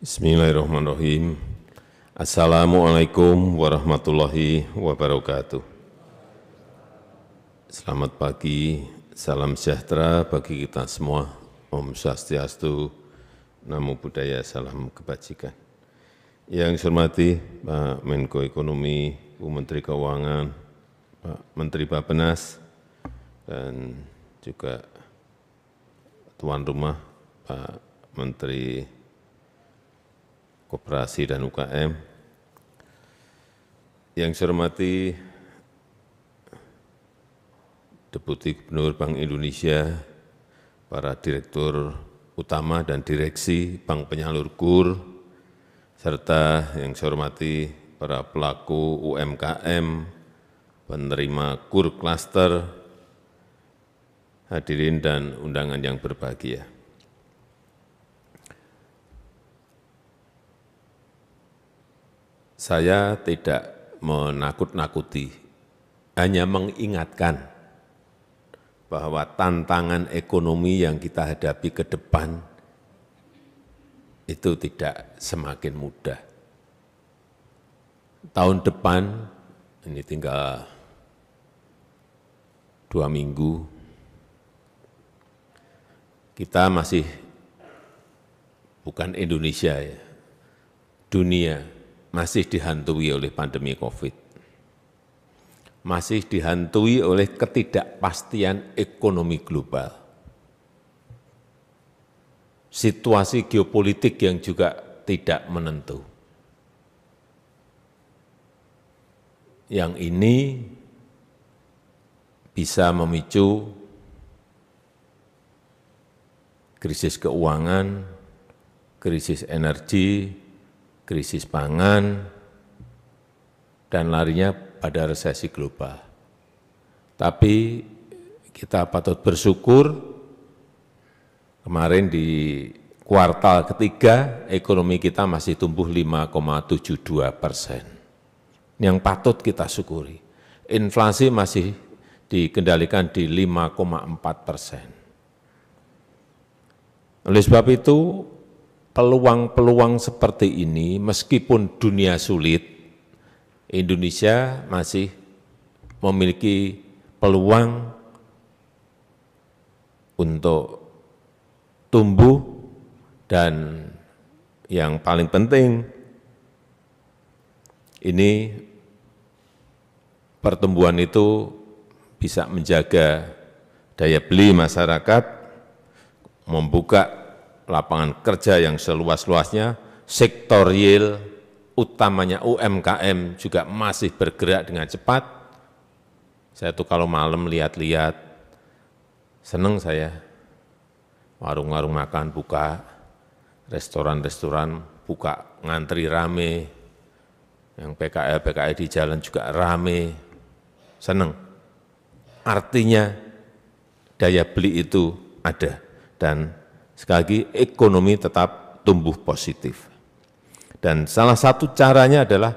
Bismillahirrahmanirrahim. Assalamualaikum warahmatullahi wabarakatuh. Selamat pagi, salam sejahtera bagi kita semua. Om Swastiastu, Namo Buddhaya, salam kebajikan. Yang saya hormati Pak Menko Ekonomi, Bu Menteri Keuangan, Pak Menteri Bappenas, dan juga tuan rumah Pak Menteri Koperasi dan UKM, yang saya hormati Deputi Gubernur Bank Indonesia, para Direktur Utama dan Direksi Bank Penyalur KUR, serta yang saya hormati para pelaku UMKM, penerima KUR Cluster, hadirin dan undangan yang berbahagia. Saya tidak menakut-nakuti, hanya mengingatkan bahwa tantangan ekonomi yang kita hadapi ke depan itu tidak semakin mudah. Tahun depan, ini tinggal 2 minggu, kita masih bukan Indonesia ya, dunia masih dihantui oleh pandemi COVID, masih dihantui oleh ketidakpastian ekonomi global, situasi geopolitik yang juga tidak menentu. Yang ini bisa memicu krisis keuangan, krisis energi, krisis pangan, dan larinya pada resesi global. Tapi kita patut bersyukur, kemarin di kuartal ketiga ekonomi kita masih tumbuh 5,72%. Yang patut kita syukuri. Inflasi masih dikendalikan di 5,4%. Oleh sebab itu, peluang-peluang seperti ini, meskipun dunia sulit, Indonesia masih memiliki peluang untuk tumbuh, dan yang paling penting, ini pertumbuhan itu bisa menjaga daya beli masyarakat, membuka lapangan kerja yang seluas-luasnya, sektor real, utamanya UMKM juga masih bergerak dengan cepat. Saya tuh kalau malam lihat-lihat, senang saya. Warung-warung makan buka, restoran-restoran buka, ngantri rame, yang PKL di jalan juga rame, senang. Artinya daya beli itu ada, dan sekali lagi, ekonomi tetap tumbuh positif. Dan salah satu caranya adalah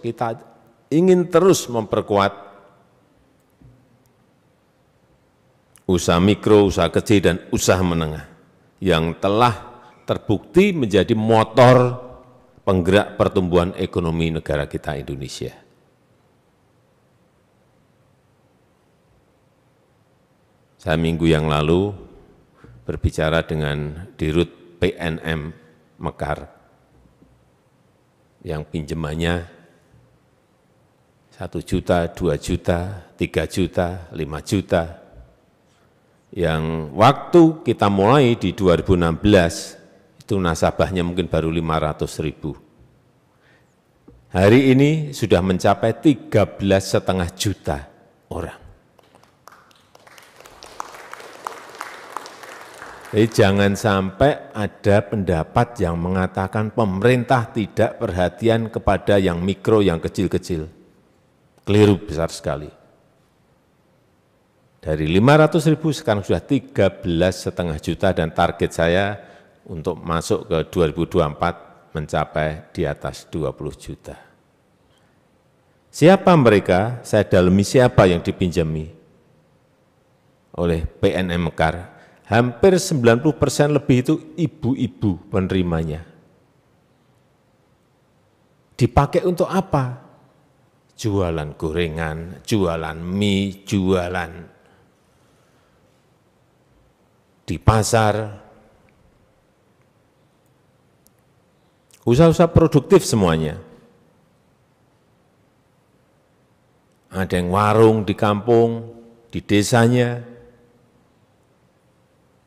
kita ingin terus memperkuat usaha mikro, usaha kecil, dan usaha menengah yang telah terbukti menjadi motor penggerak pertumbuhan ekonomi negara kita Indonesia. Saya minggu yang lalu berbicara dengan Dirut PNM Mekar yang pinjamannya 1 juta, 2 juta, 3 juta, 5 juta. Yang waktu kita mulai di 2016, itu nasabahnya mungkin baru 500.000. Hari ini sudah mencapai 13,5 juta orang. Jadi jangan sampai ada pendapat yang mengatakan pemerintah tidak perhatian kepada yang mikro, yang kecil-kecil. Keliru besar sekali. Dari 500.000 sekarang sudah 13,5 juta, dan target saya untuk masuk ke 2024 mencapai di atas 20 juta. Siapa mereka? Saya dalami siapa yang dipinjami oleh PNM Mekar. Hampir 90% lebih itu ibu-ibu penerimanya. dipakai untuk apa? Jualan gorengan, jualan mie, jualan di pasar. Usaha-usaha produktif semuanya. Ada yang warung di kampung, di desanya.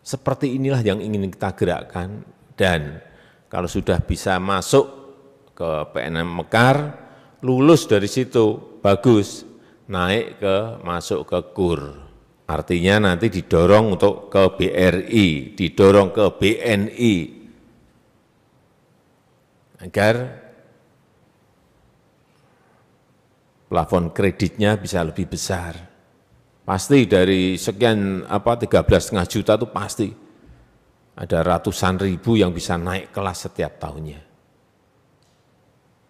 Seperti inilah yang ingin kita gerakkan. Dan kalau sudah bisa masuk ke PNM Mekar, lulus dari situ, bagus. Naik masuk ke KUR. Artinya nanti didorong untuk ke BRI, didorong ke BNI. Agar plafon kreditnya bisa lebih besar. Pasti dari sekian 13,5 juta itu pasti ada ratusan ribu yang bisa naik kelas setiap tahunnya.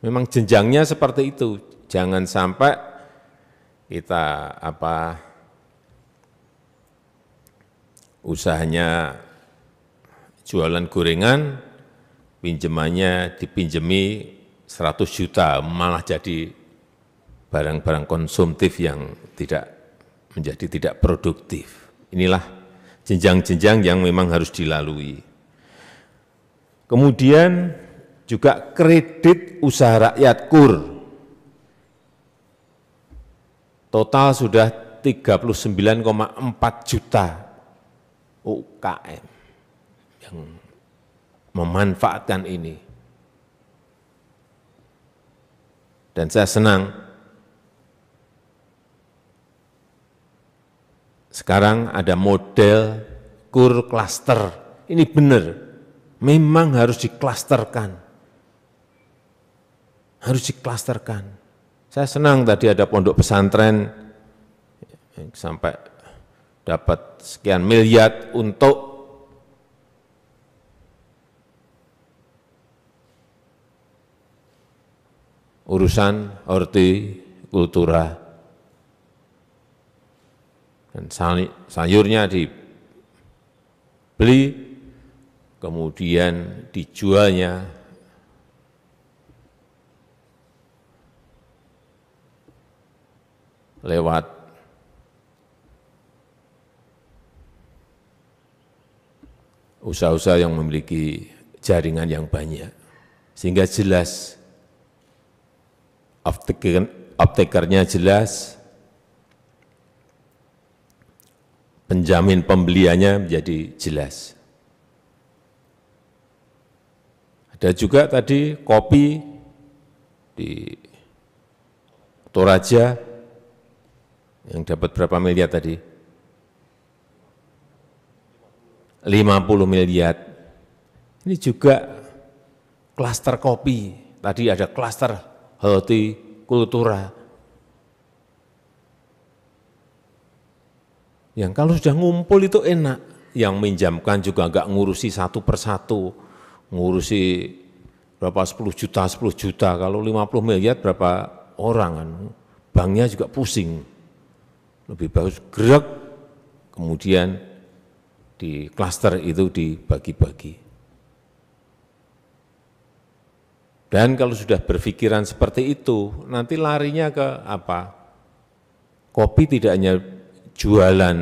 Memang jenjangnya seperti itu. Jangan sampai kita usahanya jualan gorengan, pinjamannya dipinjemi 100 juta, malah jadi barang-barang konsumtif yang menjadi tidak produktif. Inilah jenjang-jenjang yang memang harus dilalui. Kemudian juga kredit usaha rakyat KUR. Total sudah 39,4 juta UKM yang memanfaatkan ini. Dan saya senang sekarang ada model KUR klaster. Ini benar, memang harus diklasterkan. Harus diklasterkan. Saya senang tadi ada pondok pesantren sampai dapat sekian miliar untuk urusan hortikultura. Dan sayurnya dibeli, kemudian dijualnya lewat usaha-usaha yang memiliki jaringan yang banyak. Sehingga jelas, aptekernya jelas, penjamin pembeliannya menjadi jelas. Ada juga tadi kopi di Toraja yang dapat berapa miliar tadi? 50 miliar. Ini juga klaster kopi. Tadi ada klaster hortikultura. Yang kalau sudah ngumpul itu enak. Yang minjamkan juga enggak ngurusi satu persatu. Ngurusi berapa 10 juta. Kalau 50 miliar berapa orang kan. Banknya juga pusing. Lebih bagus gerak, kemudian di klaster itu dibagi-bagi. Dan kalau sudah berpikiran seperti itu, nanti larinya ke apa? Kopi tidak hanya jualan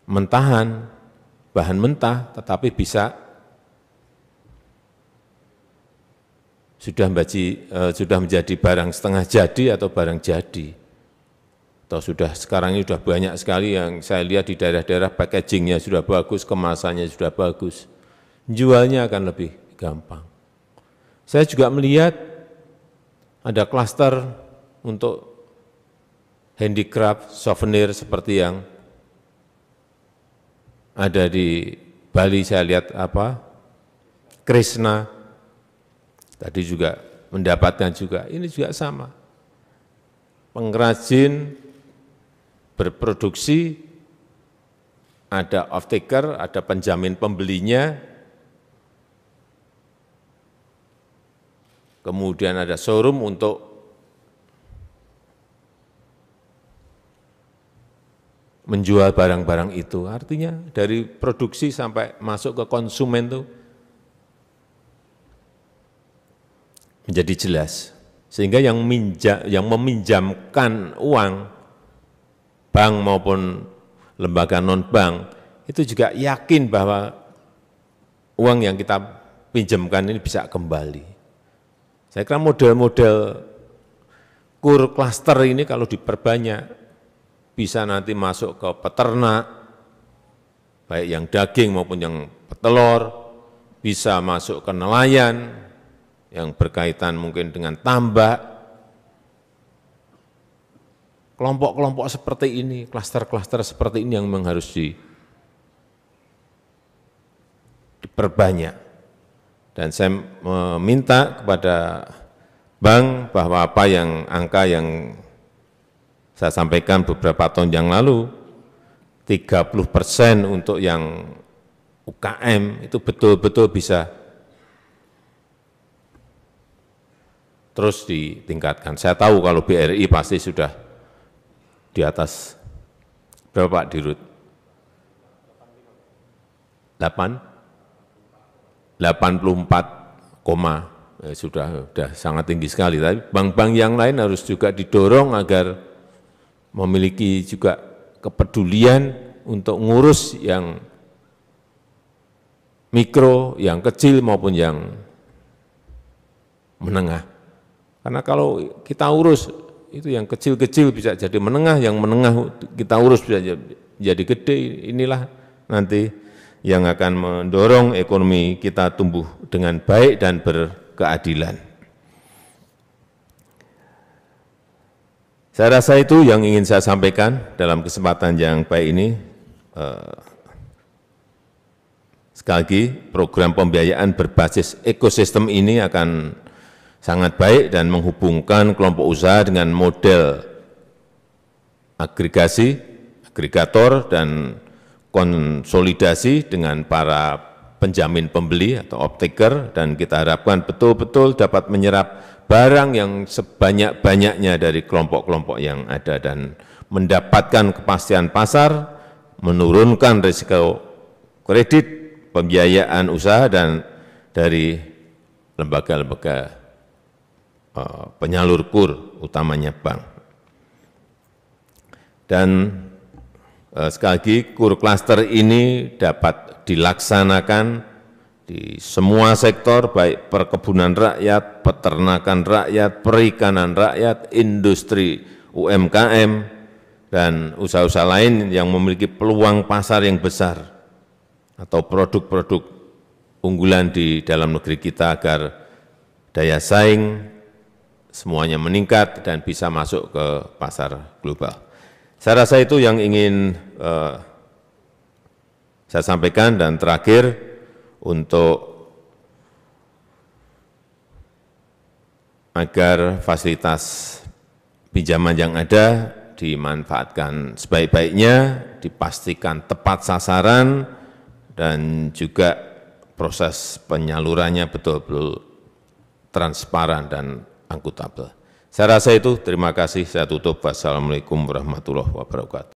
mentahan, bahan mentah, tetapi bisa sudah menjadi barang setengah jadi atau barang jadi. Atau sekarang ini sudah banyak sekali yang saya lihat di daerah-daerah packagingnya sudah bagus, kemasannya sudah bagus. Jualnya akan lebih gampang. Saya juga melihat ada klaster untuk handicraft, souvenir seperti yang ada di Bali. Saya lihat Krishna, tadi juga mendapatkan juga. Ini juga sama. Pengrajin berproduksi, ada off-taker, ada penjamin pembelinya, kemudian ada showroom untuk menjual barang-barang itu. Artinya dari produksi sampai masuk ke konsumen itu menjadi jelas. Sehingga yang meminjamkan uang, bank maupun lembaga non-bank, itu juga yakin bahwa uang yang kita pinjamkan ini bisa kembali. Saya kira model-model kur klaster ini kalau diperbanyak, bisa nanti masuk ke peternak, baik yang daging maupun yang petelur, bisa masuk ke nelayan, yang berkaitan mungkin dengan tambak. Kelompok-kelompok seperti ini, klaster-klaster seperti ini yang memang harus diperbanyak. Dan saya meminta kepada bank bahwa angka yang saya sampaikan beberapa tahun yang lalu, 30% untuk yang UKM itu betul-betul bisa terus ditingkatkan. Saya tahu kalau BRI pasti sudah di atas berapa Pak Dirut? 84, sudah sangat tinggi sekali. Tapi bank-bank yang lain harus juga didorong agar memiliki juga kepedulian untuk ngurus yang mikro, yang kecil maupun yang menengah. Karena kalau kita urus itu yang kecil-kecil bisa jadi menengah, yang menengah kita urus bisa jadi gede. Inilah nanti yang akan mendorong ekonomi kita tumbuh dengan baik dan berkeadilan. Saya rasa itu yang ingin saya sampaikan dalam kesempatan yang baik ini. Sekali lagi, program pembiayaan berbasis ekosistem ini akan sangat baik dan menghubungkan kelompok usaha dengan model agregasi, agregator, dan konsolidasi dengan para penjamin pembeli atau off-taker, dan kita harapkan betul-betul dapat menyerap barang yang sebanyak-banyaknya dari kelompok-kelompok yang ada dan mendapatkan kepastian pasar, menurunkan risiko kredit, pembiayaan usaha, dan dari lembaga-lembaga penyalur kur, utamanya bank. Dan sekali lagi, kur klaster ini dapat dilaksanakan di semua sektor, baik perkebunan rakyat, peternakan rakyat, perikanan rakyat, industri UMKM, dan usaha-usaha lain yang memiliki peluang pasar yang besar atau produk-produk unggulan di dalam negeri kita agar daya saing semuanya meningkat dan bisa masuk ke pasar global. Saya rasa itu yang ingin saya sampaikan. Dan terakhir, untuk agar fasilitas pinjaman yang ada dimanfaatkan sebaik-baiknya, dipastikan tepat sasaran, dan juga proses penyalurannya betul-betul transparan dan akuntabel. Saya rasa itu, terima kasih, saya tutup. Wassalamualaikum warahmatullahi wabarakatuh.